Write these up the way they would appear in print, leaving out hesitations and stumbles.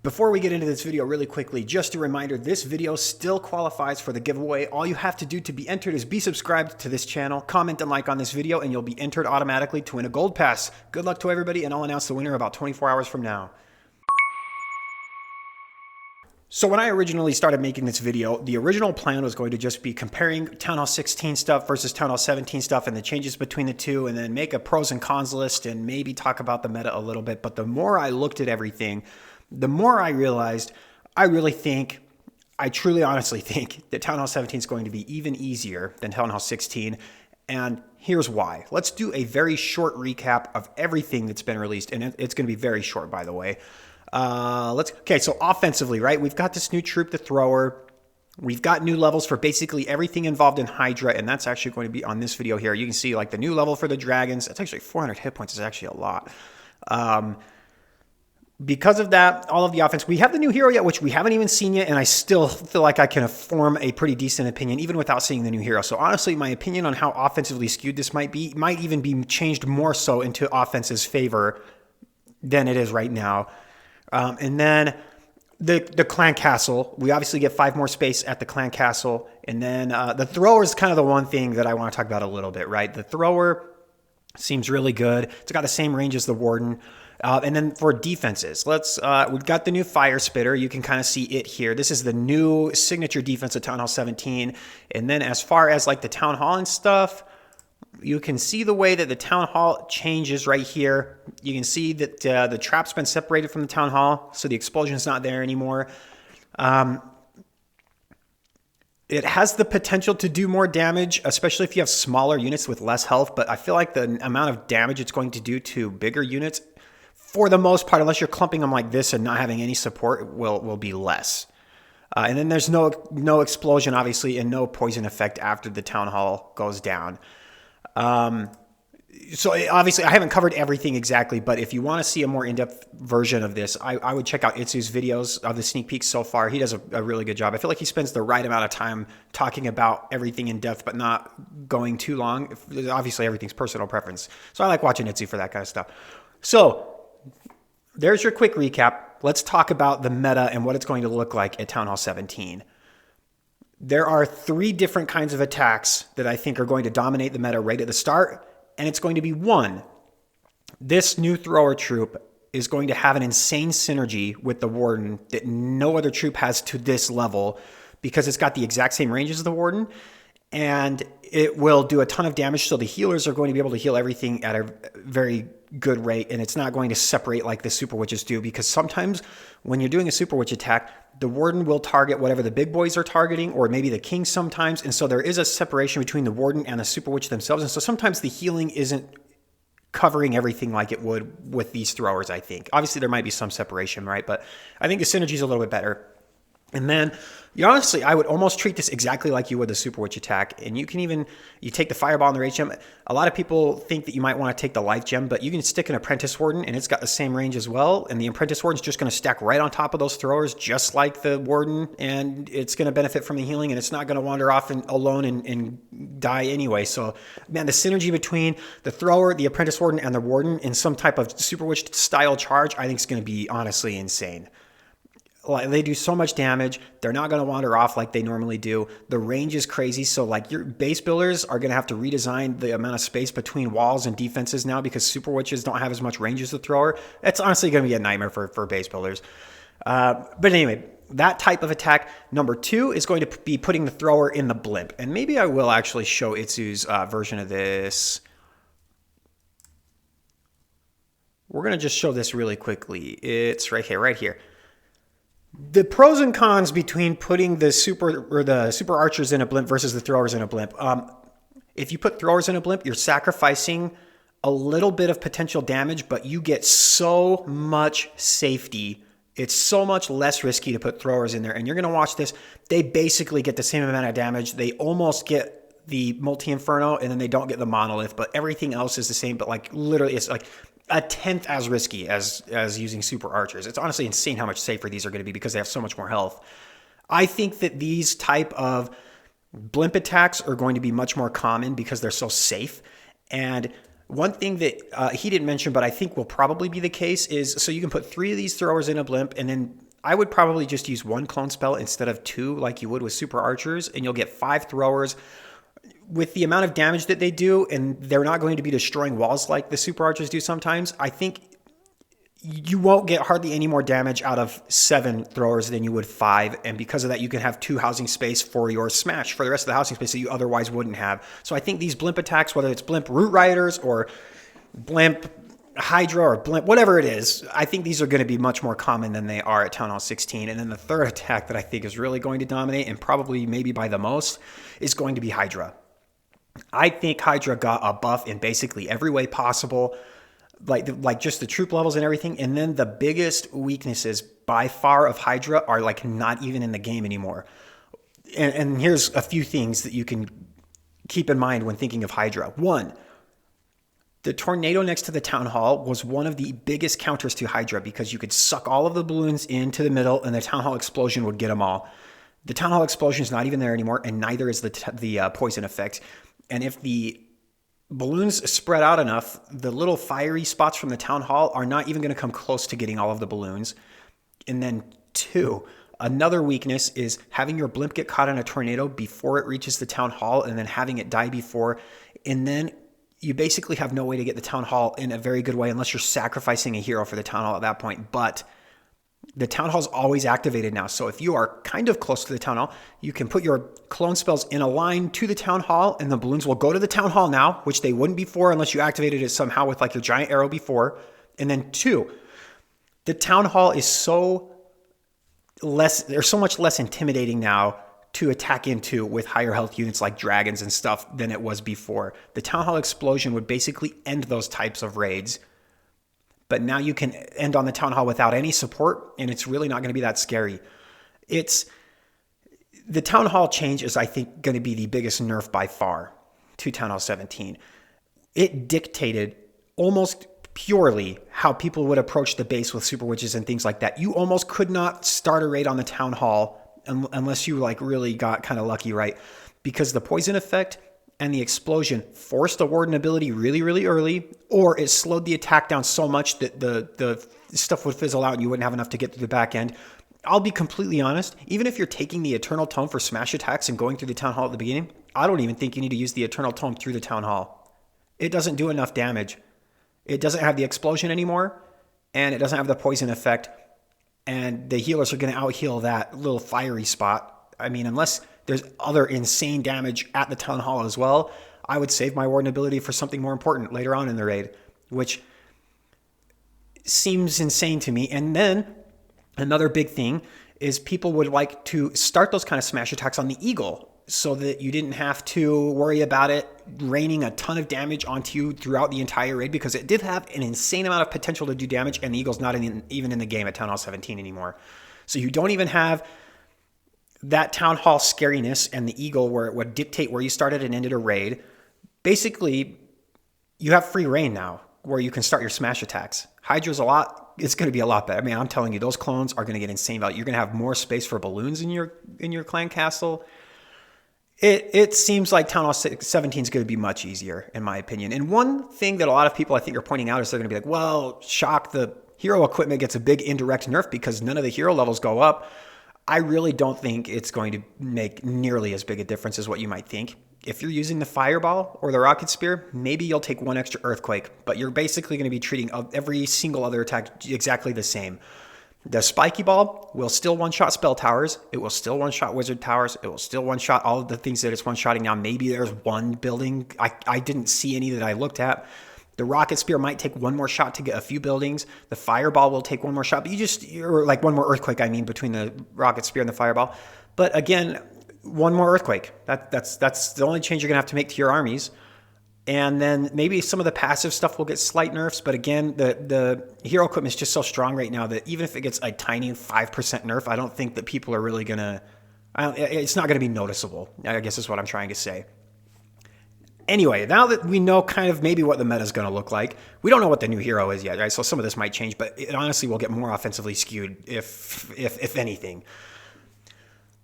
Before we get into this video really quickly, just a reminder, this video still qualifies for the giveaway. All you have to do to be entered is be subscribed to this channel, comment and like on this video, and you'll be entered automatically to win a gold pass. Good luck to everybody, and I'll announce the winner about 24 hours from now. So when I originally started making this video, the original plan was going to just be comparing Town Hall 16 stuff versus Town Hall 17 stuff and the changes between the two, and then make a pros and cons list and maybe talk about the meta a little bit. But the more I looked at everything, the more I realized I truly honestly think that Town Hall 17 is going to be even easier than Town Hall 16. And here's why. Let's do a very short recap of everything that's been released. And it's going to be very short, by the way. Okay, so offensively, right? We've got this new troop, the thrower. We've got new levels for basically everything involved in Hydra, and that's actually going to be on this video here. You can see like the new level for the dragons. It's actually 400 hit points is actually a lot. Because of that, all of the offense, we have the new hero yet, which we haven't even seen yet, and I still feel like I can form a pretty decent opinion even without seeing the new hero. So honestly, my opinion on how offensively skewed this might even be changed more so into offense's favor than it is right now. And then the clan castle, we obviously get 5 more space at the clan castle. And then the thrower is kind of the one thing that I want to talk about a little bit, right? The thrower seems really good. It's got the same range as the warden. And then for defenses, we've got the new fire spitter. You can kind of see it here. This is the new signature defense of Town Hall 17. And then as far as like the town hall and stuff, you can see the way that the town hall changes right here. You can see that the trap's been separated from the town hall, so the explosion's not there anymore. It has the potential to do more damage, especially if you have smaller units with less health, but I feel like the amount of damage it's going to do to bigger units, for the most part, unless you're clumping them like this and not having any support, will be less. And then there's no explosion, obviously, and no poison effect after the town hall goes down. So obviously I haven't covered everything exactly, but if you want to see a more in-depth version of this, I would check out Itsu's videos of the sneak peeks so far. He does a really good job. I feel like he spends the right amount of time talking about everything in depth, but not going too long. Obviously everything's personal preference. So I like watching Itsu for that kind of stuff. So there's your quick recap. Let's talk about the meta and what it's going to look like at Town Hall 17. There are 3 different kinds of attacks that I think are going to dominate the meta right at the start. And it's going to be 1, this new thrower troop is going to have an insane synergy with the warden that no other troop has to this level, because it's got the exact same range as the warden. And it will do a ton of damage, so the healers are going to be able to heal everything at a very good rate, and it's not going to separate like the super witches do, because sometimes when you're doing a super witch attack, the warden will target whatever the big boys are targeting, or maybe the king sometimes, and so there is a separation between the warden and the super witch themselves, and so sometimes the healing isn't covering everything like it would with these throwers, I think. Obviously, there might be some separation, right? But I think the synergy is a little bit better. And then, honestly, I would almost treat this exactly like you would the Super Witch attack. And you take the Fireball and the Rage Gem. A lot of people think that you might want to take the Life Gem, but you can stick an Apprentice Warden, and it's got the same range as well. And the Apprentice Warden's just going to stack right on top of those throwers, just like the Warden, and it's going to benefit from the healing, and it's not going to wander off alone and die anyway. So, man, the synergy between the Thrower, the Apprentice Warden, and the Warden in some type of Super Witch-style charge, I think is going to be, honestly, insane. Like, they do so much damage. They're not going to wander off like they normally do. The range is crazy. So like your base builders are going to have to redesign the amount of space between walls and defenses now, because super witches don't have as much range as the thrower. It's honestly going to be a nightmare for base builders. But anyway, that type of attack. Number 2 is going to be putting the thrower in the blimp. And maybe I will actually show Itsu's version of this. We're going to just show this really quickly. It's right here. The pros and cons between putting the super archers in a blimp versus the throwers in a blimp. If you put throwers in a blimp, you're sacrificing a little bit of potential damage, but you get so much safety. It's so much less risky to put throwers in there. And you're going to watch this. They basically get the same amount of damage. They almost get the multi-inferno, and then they don't get the monolith, but everything else is the same. But like literally, it's like a 10th as risky as using super archers. It's honestly insane how much safer these are going to be because they have so much more health. I think that these type of blimp attacks are going to be much more common because they're so safe. And one thing that he didn't mention, but I think will probably be the case, is so you can put 3 of these throwers in a blimp, and then I would probably just use one clone spell instead of two like you would with super archers, and you'll get 5 throwers. With the amount of damage that they do, and they're not going to be destroying walls like the super archers do sometimes, I think you won't get hardly any more damage out of 7 throwers than you would 5. And because of that, you can have 2 housing space for your smash for the rest of the housing space that you otherwise wouldn't have. So I think these blimp attacks, whether it's blimp root riders or blimp hydra or blimp, whatever it is, I think these are going to be much more common than they are at Town Hall 16. And then the third attack that I think is really going to dominate, and probably maybe by the most, is going to be Hydra. I think Hydra got a buff in basically every way possible, like just the troop levels and everything. And then the biggest weaknesses by far of Hydra are like not even in the game anymore. And here's a few things that you can keep in mind when thinking of Hydra. 1, the tornado next to the town hall was one of the biggest counters to Hydra because you could suck all of the balloons into the middle and the town hall explosion would get them all. The town hall explosion is not even there anymore, and neither is the poison effect. And if the balloons spread out enough, the little fiery spots from the town hall are not even going to come close to getting all of the balloons. And then 2, another weakness is having your blimp get caught in a tornado before it reaches the town hall and then having it die before. And then you basically have no way to get the town hall in a very good way unless you're sacrificing a hero for the town hall at that point. But the town hall is always activated now. So if you are kind of close to the town hall, you can put your clone spells in a line to the town hall and the balloons will go to the town hall now, which they wouldn't before unless you activated it somehow with like your giant arrow before. And then 2, the town hall is they're so much less intimidating now to attack into with higher health units like dragons and stuff than it was before. The town hall explosion would basically end those types of raids. But now you can end on the town hall without any support, and it's really not going to be that scary. The town hall change is, I think, going to be the biggest nerf by far to Town Hall 17. It dictated almost purely how people would approach the base with super witches and things like that. You almost could not start a raid on the town hall unless you like really got kind of lucky, right? Because the poison effect and the explosion forced the warden ability really, really early, or it slowed the attack down so much that the stuff would fizzle out and you wouldn't have enough to get through the back end. I'll be completely honest, even if you're taking the Eternal Tome for smash attacks and going through the town hall at the beginning, I don't even think you need to use the Eternal Tome through the town hall. It doesn't do enough damage. It doesn't have the explosion anymore, and it doesn't have the poison effect, and the healers are going to out-heal that little fiery spot. I mean, unless there's other insane damage at the town hall as well, I would save my warden ability for something more important later on in the raid, which seems insane to me. And then another big thing is people would like to start those kind of smash attacks on the Eagle so that you didn't have to worry about it raining a ton of damage onto you throughout the entire raid, because it did have an insane amount of potential to do damage, and the Eagle's not even in the game at Town Hall 17 anymore. So you don't even have that Town Hall scariness and the Eagle where it would dictate where you started and ended a raid. Basically, you have free reign now where you can start your smash attacks. Hydra's it's going to be a lot better. I mean, I'm telling you, those clones are going to get insane value. You're going to have more space for balloons in your clan castle. It seems like Town Hall 17 is going to be much easier, in my opinion. And one thing that a lot of people I think are pointing out is they're going to be like, well, shock, the hero equipment gets a big indirect nerf because none of the hero levels go up. I really don't think it's going to make nearly as big a difference as what you might think. If you're using the fireball or the rocket spear, maybe you'll take one extra earthquake, but you're basically going to be treating every single other attack exactly the same. The spiky ball will still one-shot spell towers. It will still one-shot wizard towers. It will still one-shot all of the things that it's one-shotting now. Maybe there's one building. I didn't see any that I looked at. The rocket spear might take one more shot to get a few buildings. The fireball will take one more shot, but you're like one more earthquake, between the rocket spear and the fireball. But again, one more earthquake. That's the only change you're going to have to make to your armies. And then maybe some of the passive stuff will get slight nerfs. But again, the hero equipment is just so strong right now that even if it gets a tiny 5% nerf, I don't think that people are really going to... It's not going to be noticeable, I guess is what I'm trying to say. Anyway, now that we know kind of maybe what the meta is going to look like, we don't know what the new hero is yet, right? So some of this might change, but it honestly will get more offensively skewed if anything.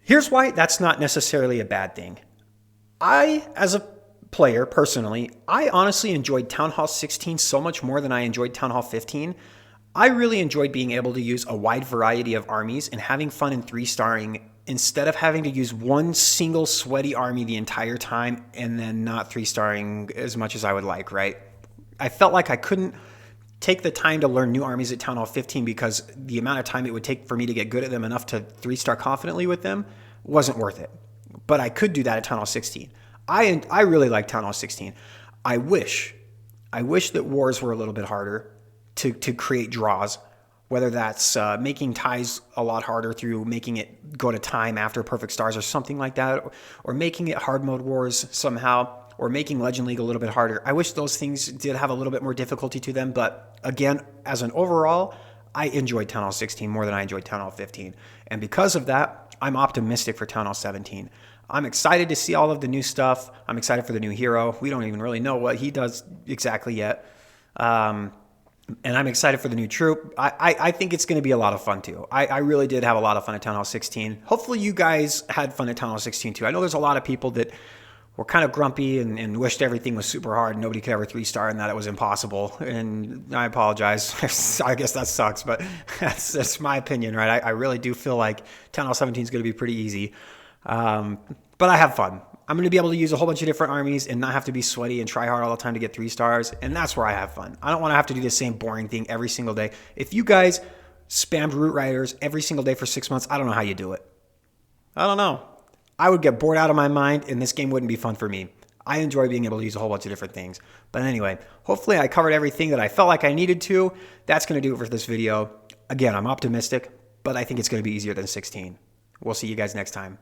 Here's why that's not necessarily a bad thing. As a player, personally, I honestly enjoyed Town Hall 16 so much more than I enjoyed Town Hall 15. I really enjoyed being able to use a wide variety of armies and having fun in 3-starring instead of having to use one single sweaty army the entire time and then not 3-starring as much as I would like, right? I felt like I couldn't take the time to learn new armies at Town Hall 15 because the amount of time it would take for me to get good at them enough to 3-star confidently with them wasn't worth it. But I could do that at Town Hall 16. I really like Town Hall 16. I wish that wars were a little bit harder to create draws, whether that's making ties a lot harder through making it go to time after perfect stars or something like that, or making it hard mode wars somehow, or making Legend League a little bit harder. I wish those things did have a little bit more difficulty to them, but again, as an overall, I enjoyed Town Hall 16 more than I enjoyed Town Hall 15. And because of that, I'm optimistic for Town Hall 17. I'm excited to see all of the new stuff. I'm excited for the new hero. We don't even really know what he does exactly yet. And I'm excited for the new troop. I think it's going to be a lot of fun too. I really did have a lot of fun at Town Hall 16. Hopefully you guys had fun at Town Hall 16 too. I know there's a lot of people that were kind of grumpy and wished everything was super hard and nobody could ever 3-star and that it was impossible. And I apologize. I guess that sucks, but that's my opinion, right? I really do feel like Town Hall 17 is going to be pretty easy. But I have fun. I'm going to be able to use a whole bunch of different armies and not have to be sweaty and try hard all the time to get 3 stars. And that's where I have fun. I don't want to have to do the same boring thing every single day. If you guys spammed Root Riders every single day for 6 months, I don't know how you do it. I don't know. I would get bored out of my mind and this game wouldn't be fun for me. I enjoy being able to use a whole bunch of different things. But anyway, hopefully I covered everything that I felt like I needed to. That's going to do it for this video. Again, I'm optimistic, but I think it's going to be easier than 16. We'll see you guys next time.